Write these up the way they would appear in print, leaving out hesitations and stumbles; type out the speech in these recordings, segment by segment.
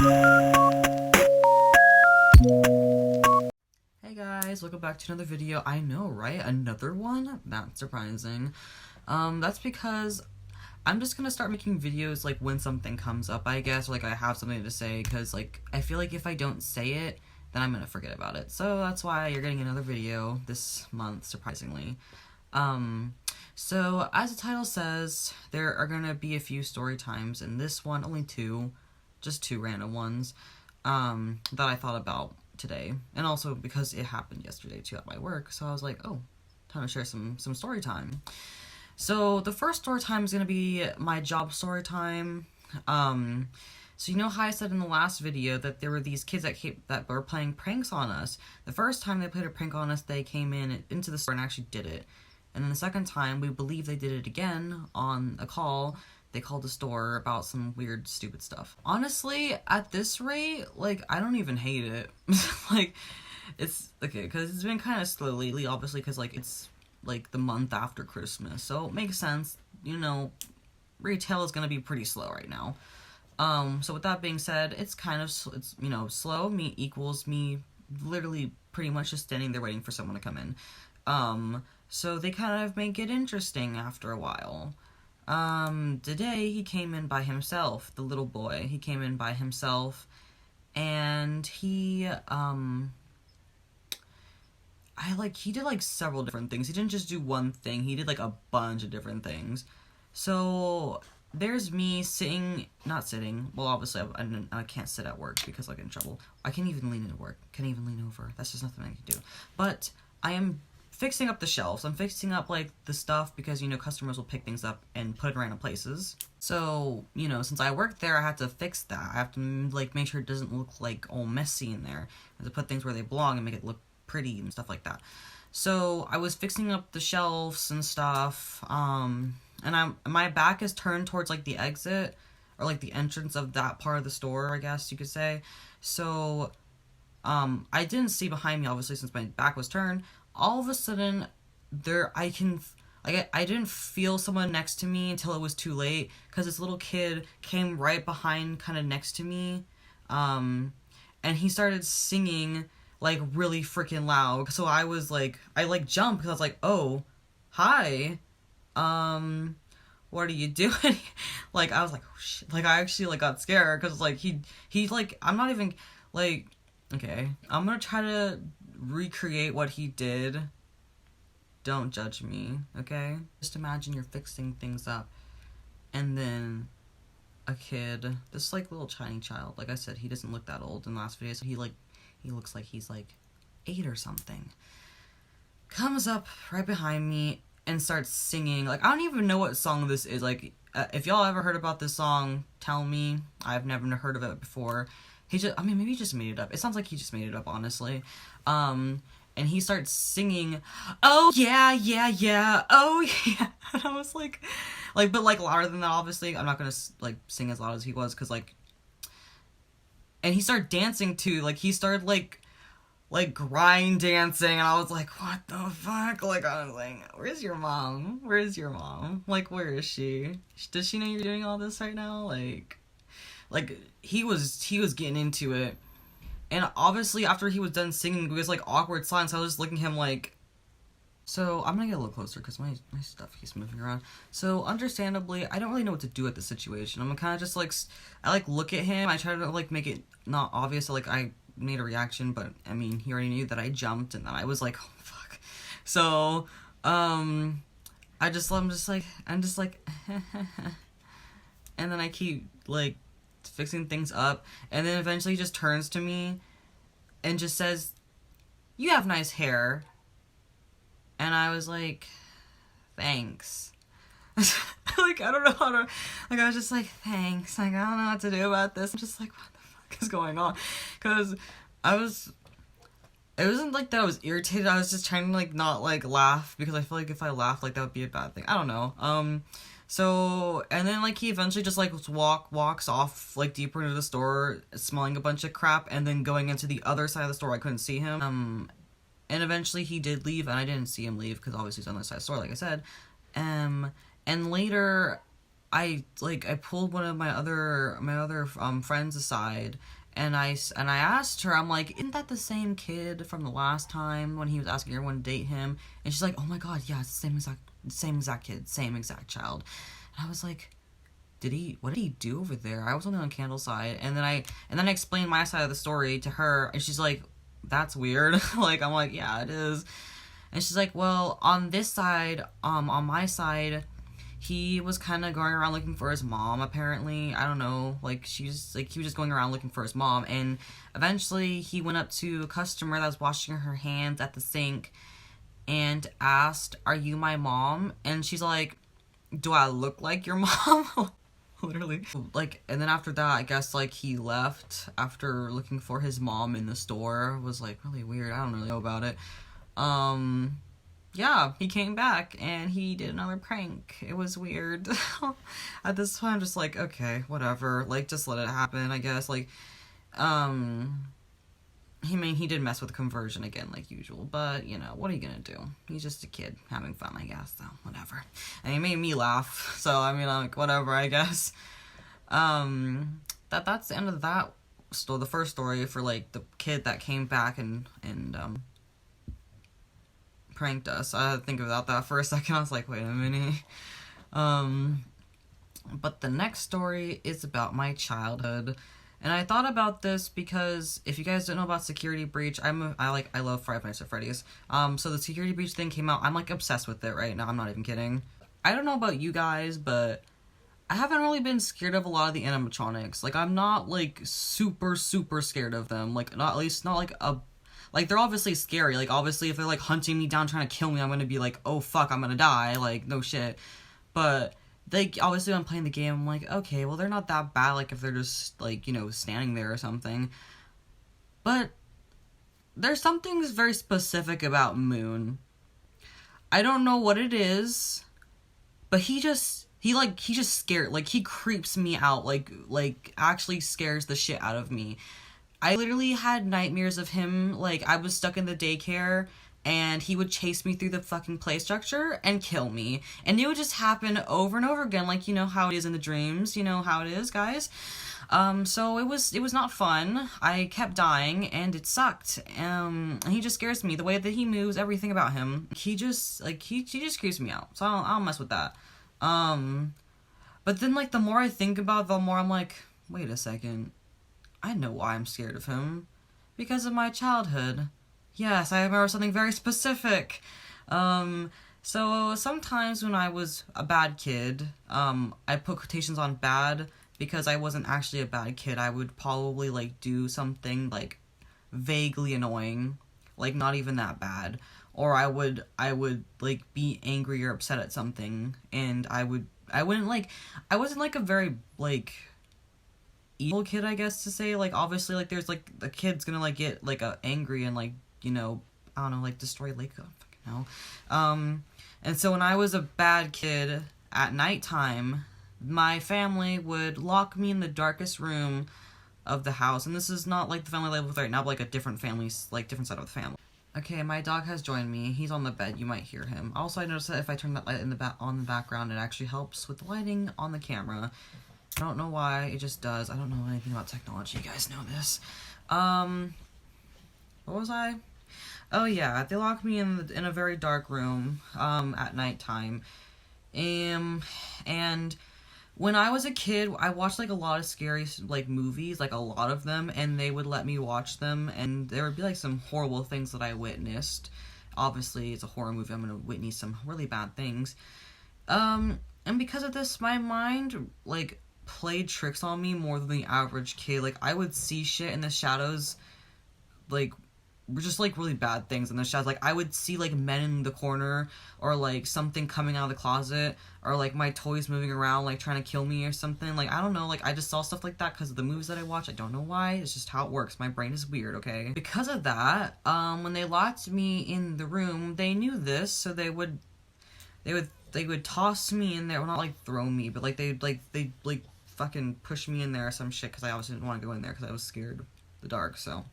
Hey guys, welcome back to another video. I know, right? Another one? That's surprising. That's because I'm just gonna start making videos like when something comes up, I guess, or like I have something to say, because like I feel like if I don't say it, then I'm gonna forget about it. So that's why you're getting another video this month, surprisingly. So as the title says, there are gonna be a few story times, and this one, only two, just two random ones, that I thought about today, and also because it happened yesterday too at my work, so I was like, oh, time to share some story time. So the first story time is gonna be my job story time. So you know how I said in the last video that there were these kids that were playing pranks on us. The first time they played a prank on us, they came into the store and actually did it. And then the second time, we believe they did it again on a call. They called the store about some weird, stupid stuff. Honestly, at this rate, like, I don't even hate it. Like, it's, okay, because it's been kind of slow lately, obviously, because, like, it's, like, the month after Christmas. So, it makes sense, you know, retail is going to be pretty slow right now. So with that being said, it's kind of, it's, you know, slow equals me literally pretty much just standing there waiting for someone to come in. So they kind of make it interesting after a while. Today he came in by himself, the little boy. He came in by himself, and he did like several different things. He didn't just do one thing. He did like a bunch of different things. So there's me not sitting. Well, obviously I can't sit at work because I'll get in trouble. I can't even lean into work. Can't even lean over. That's just nothing I can do. But I am fixing up the shelves. I'm fixing up, like, the stuff because, you know, customers will pick things up and put it in random places. So, you know, since I work there, I have to fix that. I have to, like, make sure it doesn't look, like, all messy in there. I have to put things where they belong and make it look pretty and stuff like that. So, I was fixing up the shelves and stuff, and my back is turned towards, like, the exit, or, like, the entrance of that part of the store, I guess you could say. So, I didn't see behind me, obviously, since my back was turned. All of a sudden, I didn't feel someone next to me until it was too late, because this little kid came right behind, kind of next to me, and he started singing, like, really freaking loud. So I was like, I jumped, because I was like, oh, hi, what are you doing? Like, I was like, oh shit, like, I actually, like, got scared, because, like, he like, I'm not even, like, okay, I'm gonna try to recreate what he did. Don't judge me, okay? Just imagine you're fixing things up, and then a kid, this, like, little tiny child, like I said, he doesn't look that old in the last video, so he looks like he's, like, 8 or something, comes up right behind me and starts singing. Like, I don't even know what song this is. Like, if y'all ever heard about this song, tell me. I've never heard of it before. Maybe he just made it up. It sounds like he just made it up, honestly. And he starts singing, oh yeah, yeah, yeah, oh yeah. And I was like, but, like, louder than that, obviously. I'm not gonna, like, sing as loud as he was, because, like, and he started dancing, too. Like, he started, like, grind dancing, and I was like, what the fuck? Like, I was like, where's your mom? Where's your mom? Like, where is she? Does she know you're doing all this right now? Like, he was getting into it. And obviously, after he was done singing, it was, like, awkward silence. I was just looking at him, like... So, I'm gonna get a little closer, because my stuff keeps moving around. So, understandably, I don't really know what to do at the situation. I'm kind of just, like... I, like, look at him. I try to, like, make it not obvious. So, like, I made a reaction, but, I mean, he already knew that I jumped, and then I was like, oh, fuck. So, I'm just like... and then I keep, like, fixing things up, and then eventually he just turns to me and just says, you have nice hair. And I was like, thanks. Like, I don't know how to, like, I was just like, thanks, like, I don't know what to do about this. I'm just like, what the fuck is going on? Because it wasn't like that I was irritated, I was just trying to, like, not, like, laugh, because I feel like if I laughed, like, that would be a bad thing. I don't know. So, and then, like, he eventually just, like, walks off, like, deeper into the store, smelling a bunch of crap, and then going into the other side of the store. I couldn't see him. And eventually he did leave, and I didn't see him leave, because obviously he's on the other side of the store, like I said. And later, I pulled one of my other friends aside, and I asked her, I'm like, isn't that the same kid from the last time when he was asking everyone to date him? And she's like, oh my god, yeah, it's the same exact kid, same exact child. And I was like, what did he do over there? I was only on Candle's side, and then I explained my side of the story to her, and she's like, that's weird. Like, I'm like, yeah, it is. And she's like, well, on this side, on my side, he was kind of going around looking for his mom, apparently. I don't know. Like, he was just going around looking for his mom. And eventually, he went up to a customer that was washing her hands at the sink and asked, are you my mom? And she's like, do I look like your mom? Literally. Like, and then after that, I guess, like, he left after looking for his mom in the store. It was, like, really weird. I don't really know about it. Yeah, he came back and he did another prank. It was weird. At this point, I'm just like, okay, whatever. Like, just let it happen, I guess. Like, he did mess with conversion again, like usual. But, you know, what are you gonna do? He's just a kid having fun, I guess, so whatever. And he made me laugh, so, I mean, like, whatever, I guess. That's the end of that story, the first story for, like, the kid that came back and pranked us. I had to think about that for a second. I was like, wait a minute. But the next story is about my childhood. And I thought about this because if you guys don't know about Security Breach, I love Five Nights at Freddy's. So the Security Breach thing came out. I'm like obsessed with it right now. I'm not even kidding. I don't know about you guys, but I haven't really been scared of a lot of the animatronics. Like, I'm not like super scared of them. Like, not at least not like a like, they're obviously scary. Like, obviously, if they're, like, hunting me down, trying to kill me, I'm gonna be like, oh, fuck, I'm gonna die. Like, no shit. But, they, obviously, when I'm playing the game, I'm like, okay, well, they're not that bad, like, if they're just, like, you know, standing there or something. But, there's something very specific about Moon. I don't know what it is, but he just scared, like, he creeps me out, like, actually scares the shit out of me. I literally had nightmares of him, like, I was stuck in the daycare, and he would chase me through the fucking play structure and kill me. And it would just happen over and over again, like, you know how it is in the dreams, you know how it is, guys? So it was not fun. I kept dying, and it sucked. And he just scares me. The way that he moves, everything about him, he just creeps me out. So I don't mess with that. But then, like, the more I think about it, the more I'm like, wait a second. I know why I'm scared of him. Because of my childhood. Yes, I remember something very specific. So sometimes when I was a bad kid, I put quotations on bad because I wasn't actually a bad kid. I would probably, like, do something, like, vaguely annoying. Like, not even that bad. Or I would, like, be angry or upset at something. And I wasn't, like, a very, like, evil kid, I guess to say. Like, obviously, like, there's, like, the kid's gonna, like, get, like, angry and, like, you know, I don't know, like, destroy Lake, I fucking know. And so when I was a bad kid at nighttime, my family would lock me in the darkest room of the house. And this is not, like, the family I live with right now, but, like, a different family, like, different side of the family. Okay, my dog has joined me. He's on the bed. You might hear him. Also, I noticed that if I turn that light on the background, it actually helps with the lighting on the camera. I don't know why, it just does. I don't know anything about technology, you guys know this. What was I? Oh yeah, they locked me in a very dark room, at nighttime. And when I was a kid, I watched, like, a lot of scary, like, movies, like, a lot of them, and they would let me watch them, and there would be, like, some horrible things that I witnessed. Obviously, it's a horror movie, I'm gonna witness some really bad things. And because of this, my mind, like, played tricks on me more than the average kid. Like, I would see shit in the shadows, like, just, like, really bad things in the shadows. Like, I would see, like, men in the corner, or, like, something coming out of the closet, or, like, my toys moving around, like, trying to kill me or something. Like, I don't know, like, I just saw stuff like that because of the movies that I watch. I don't know why, it's just how it works. My brain is weird, okay? Because of that, when they locked me in the room, they knew this, so they would toss me in there. Well, not, like, throw me, but, like, they'd fucking push me in there or some shit, because I obviously didn't want to go in there because I was scared of the dark, so.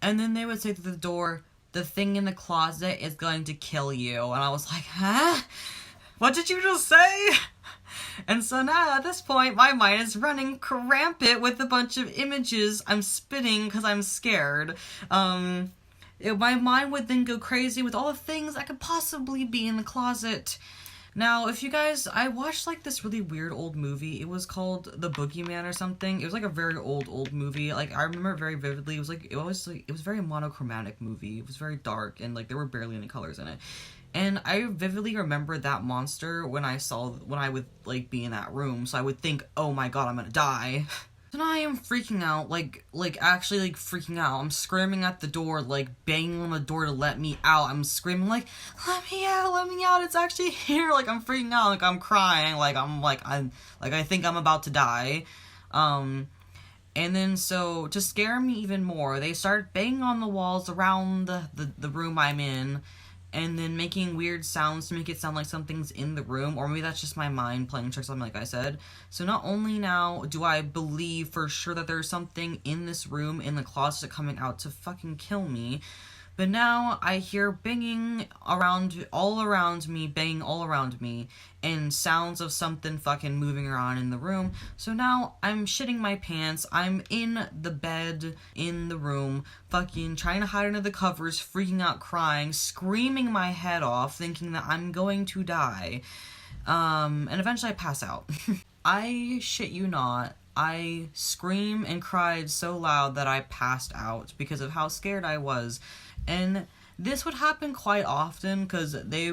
And then they would say to the door, the thing in the closet is going to kill you. And I was like, huh? What did you just say? And so now at this point, my mind is running rampant with a bunch of images. I'm spitting because I'm scared. My mind would then go crazy with all the things that could possibly be in the closet. Now, if you guys, I watched like this really weird old movie. It was called The Boogeyman or something. It was like a very old movie. Like I remember it very vividly. It was very monochromatic movie. It was very dark and like there were barely any colors in it. And I vividly remember that monster when I would like be in that room. So I would think, oh my god, I'm gonna die. And I am freaking out, actually, like, freaking out. I'm screaming at the door, like, banging on the door to let me out. I'm screaming, like, let me out, it's actually here. Like, I'm freaking out, like, I'm crying, I think I'm about to die. And then, so, to scare me even more, they start banging on the walls around the room I'm in, and then making weird sounds to make it sound like something's in the room, or maybe that's just my mind playing tricks on me, like I said. So not only now do I believe for sure that there's something in this room, in the closet, coming out to fucking kill me, but now I hear banging all around me, and sounds of something fucking moving around in the room. So now I'm shitting my pants. I'm in the bed, in the room, fucking trying to hide under the covers, freaking out, crying, screaming my head off, thinking that I'm going to die. And eventually I pass out. I shit you not. I screamed and cried so loud that I passed out because of how scared I was. And this would happen quite often because they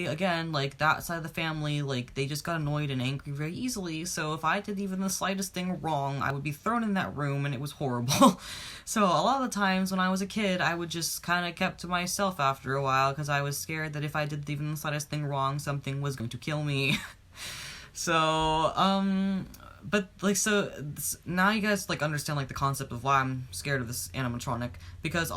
again, like, that side of the family, like, they just got annoyed and angry very easily. So if I did even the slightest thing wrong, I would be thrown in that room, and it was horrible. So a lot of the times when I was a kid, I would just kind of kept to myself after a while because I was scared that if I did even the slightest thing wrong, something was going to kill me. So, but, like, so, now you guys, like, understand, like, the concept of why I'm scared of this animatronic, because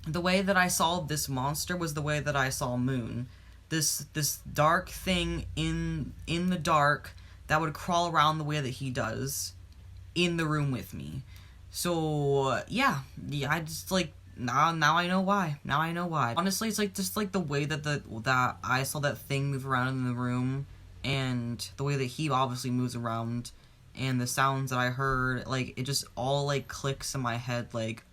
the way that I saw this monster was the way that I saw Moon. This dark thing in the dark that would crawl around the way that he does in the room with me. So, yeah, I just, like, now I know why. Now I know why. Honestly, it's, like, just, like, the way that I saw that thing move around in the room, and the way that he obviously moves around, and the sounds that I heard, like, it just all, like, clicks in my head, like,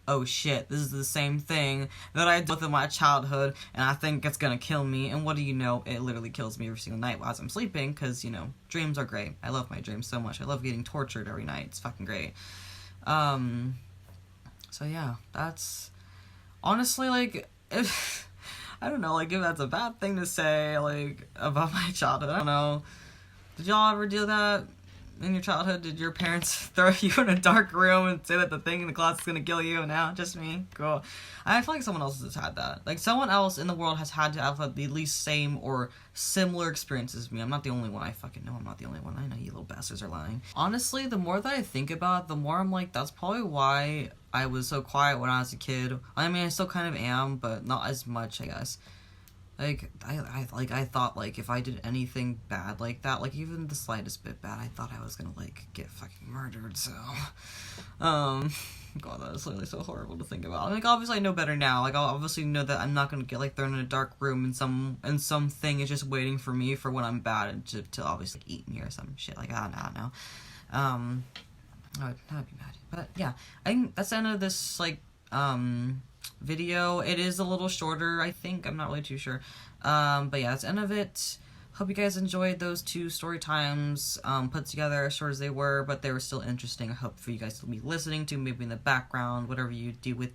oh shit, this is the same thing that I dealt with in my childhood, and I think it's gonna kill me, and what do you know, it literally kills me every single night as I'm sleeping, because, you know, dreams are great. I love my dreams so much. I love getting tortured every night. It's fucking great. So yeah, that's, honestly, like, I don't know, like, if that's a bad thing to say, like, about my childhood, I don't know. Did y'all ever do that in your childhood? Did your parents throw you in a dark room and say that the thing in the closet's gonna kill you? No, just me? Cool. I feel like someone else has had that. Like, someone else in the world has had to have the least same or similar experiences as me. I'm not the only one. I fucking know I'm not the only one. I know you little bastards are lying. Honestly, the more that I think about it, the more I'm like, that's probably why I was so quiet when I was a kid. I mean, I still kind of am, but not as much, I guess. Like, I thought, like, if I did anything bad like that, like, even the slightest bit bad, I thought I was gonna, like, get fucking murdered, so, God, that is literally so horrible to think about. Like, obviously I know better now. Like, I obviously know that I'm not gonna get, like, thrown in a dark room and something is just waiting for me for when I'm bad and to obviously eat me or some shit like that. I don't know. I'd be mad. But, yeah, I think that's the end of this, like, video. It is a little shorter, I think. I'm not really too sure. But yeah, that's the end of it. Hope you guys enjoyed those two story times, put together as short as they were, but they were still interesting. I hope for you guys to be listening to, maybe in the background, whatever you do with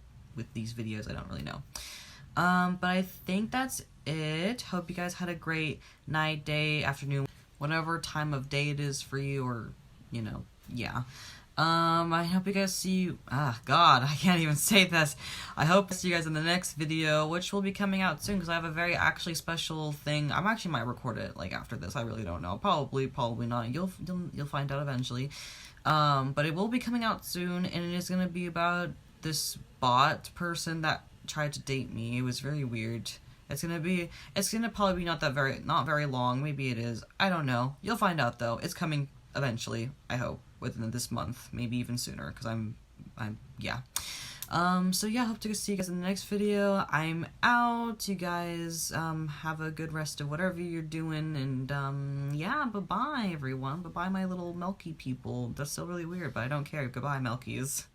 these videos, I don't really know. But I think that's it. Hope you guys had a great night, day, afternoon, whatever time of day it is for you, or, you know, yeah. I hope you guys see you. God, I can't even say this. I hope to see you guys in the next video, which will be coming out soon, because I have a very actually special thing. I'm actually might record it, like, after this. I really don't know. Probably not. You'll find out eventually. But it will be coming out soon, and it is gonna be about this bot person that tried to date me. It was very weird. It's gonna probably be not very long. Maybe it is. I don't know. You'll find out, though. It's coming eventually, I hope, within this month, maybe even sooner, because yeah. So yeah, hope to see you guys in the next video. I'm out. You guys have a good rest of whatever you're doing, and yeah, bye bye everyone. Bye bye my little Melky people. That's still really weird, but I don't care. Goodbye, Melkies.